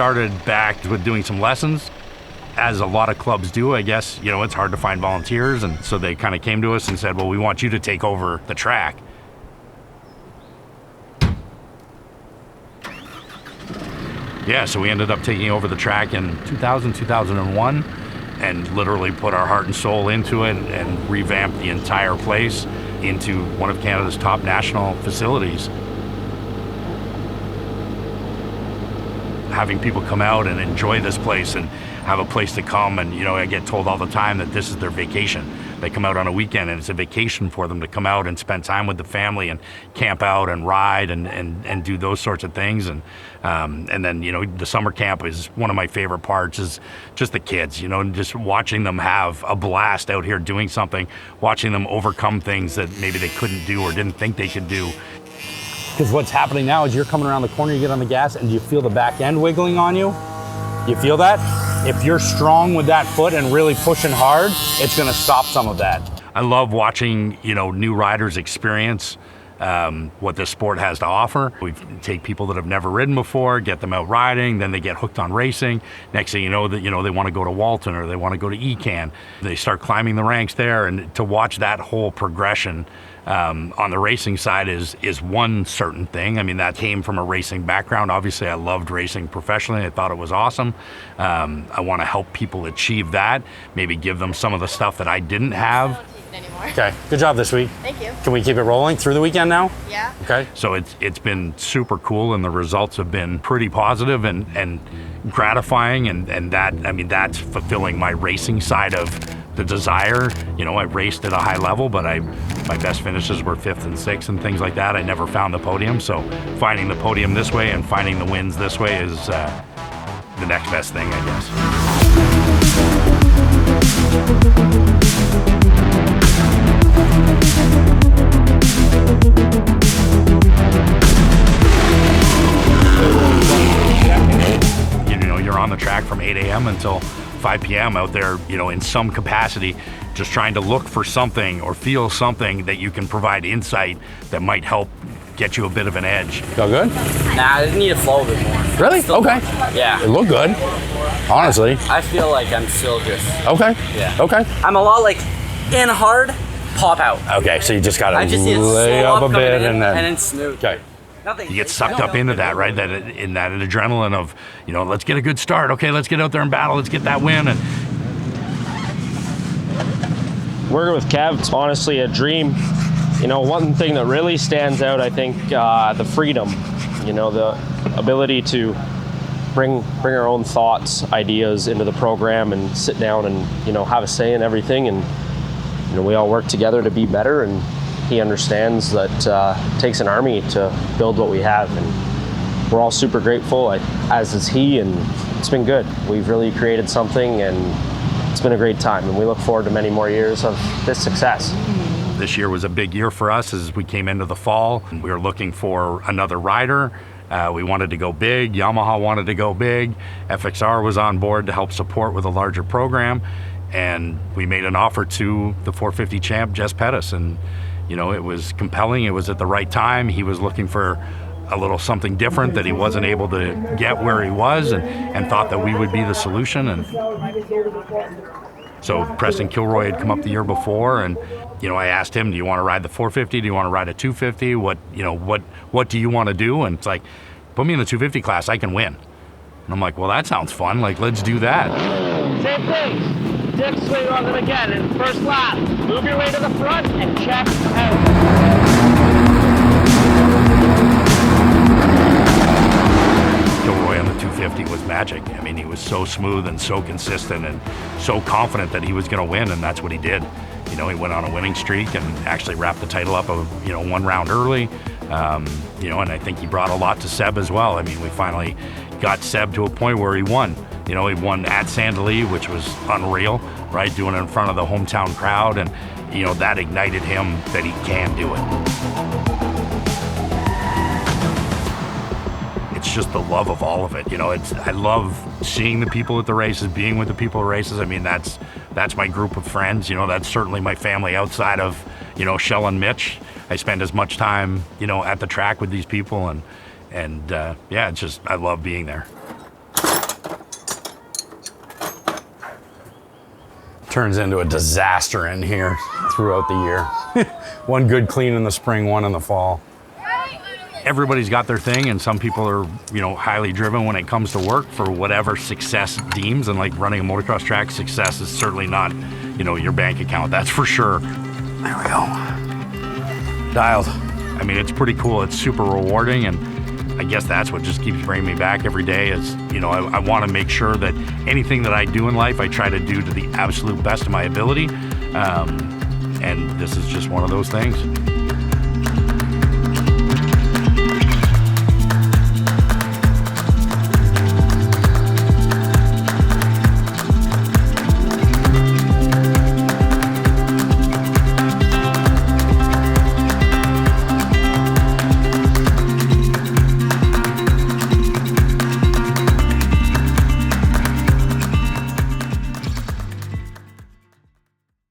started back with doing some lessons. As a lot of clubs do, I guess, it's hard to find volunteers. And so they kind of came to us and said, well, we want you to take over the track. Yeah, so we ended up taking over the track in 2001, and literally put our heart and soul into it and revamped the entire place into one of Canada's top national facilities. Having people come out and enjoy this place and have a place to come, and I get told all the time that this is their vacation. They come out on a weekend and it's a vacation for them to come out and spend time with the family and camp out and ride and do those sorts of things. And then the summer camp is one of my favorite parts, is just the kids, just watching them have a blast out here doing something, watching them overcome things that maybe they couldn't do or didn't think they could do. Because what's happening now is you're coming around the corner, you get on the gas, and you feel the back end wiggling on you. You feel that? If you're strong with that foot and really pushing hard, it's gonna stop some of that. I love watching, new riders experience what this sport has to offer. We take people that have never ridden before, get them out riding, then they get hooked on racing. Next thing you know, that they want to go to Walton or they want to go to ECAN. They start climbing the ranks there, and to watch that whole progression on the racing side is one certain thing. I mean, that came from a racing background. Obviously, I loved racing professionally. I thought it was awesome. I want to help people achieve that, maybe give them some of the stuff that I didn't have. Okay, good job this week. Thank you. Can we keep it rolling through the weekend now? Yeah. Okay, so it's been super cool, and the results have been pretty positive and gratifying, and that's fulfilling my racing side of the desire. I raced at a high level, but my best finishes were 5th and 6th and things like that. I never found the podium, so finding the podium this way and finding the wins this way is the next best thing, I guess. You're on the track from 8 a.m. until 5 p.m. out there, in some capacity, just trying to look for something or feel something that you can provide insight that might help get you a bit of an edge. Feel good? Nah, I just need to flow a bit more. Really? Okay. Yeah. It looked good, honestly. I feel like I'm still just... Okay. Yeah. Okay. I'm a lot like in hard, pop out. Okay, so you just gotta lay up a bit and then smooth. Okay. You get sucked up into that, right? That in that adrenaline of, let's get a good start. Okay, let's get out there and battle. Let's get that win. And working with Kev, it's honestly a dream. One thing that really stands out, I think, the freedom. The ability to bring our own thoughts, ideas into the program and sit down and have a say in everything. And we all work together to be better. And he understands that it takes an army to build what we have, and we're all super grateful, as is he, and it's been good. We've really created something, and it's been a great time, and we look forward to many more years of this success. This year was a big year for us as we came into the fall, and we were looking for another rider. We wanted to go big. Yamaha wanted to go big. FXR was on board to help support with a larger program, and we made an offer to the 450 champ, Jess Pettis, and it was compelling. It was at the right time. He was looking for a little something different that he wasn't able to get where he was, and thought that we would be the solution. And so Preston Kilroy had come up the year before, and I asked him, do you want to ride the 450? Do you want to ride a 250? What do you want to do? And it's like, put me in the 250 class, I can win. And I'm like, well, that sounds fun. Like, let's do that. Same thing. Dip swing on them again in first lap. Move your way to the front and check out. Kilroy on the 250 was magic. I mean, he was so smooth and so consistent and so confident that he was going to win, and that's what he did. He went on a winning streak and actually wrapped the title up of, one round early. And I think he brought a lot to Seb as well. I mean, we finally got Seb to a point where he won. He won at Sandali, which was unreal, right? Doing it in front of the hometown crowd, and that ignited him that he can do it. It's just the love of all of it. I love seeing the people at the races, being with the people at races. I mean, that's my group of friends. That's certainly my family outside of, Shell and Mitch. I spend as much time, at the track with these people, and yeah, it's just, I love being there. turns into a disaster in here throughout the year. One good clean in the spring, one in the fall. Everybody's got their thing, and some people are, you know, highly driven when it comes to work for whatever success deems. And like running a motocross track, success is certainly not, you know, your bank account. That's for sure. There we go. Dialed. I mean, it's pretty cool. It's super rewarding, and I guess that's what just keeps bringing me back every day. Is, you know, I want to make sure that anything that I do in life, I try to do to the absolute best of my ability. And this is just one of those things.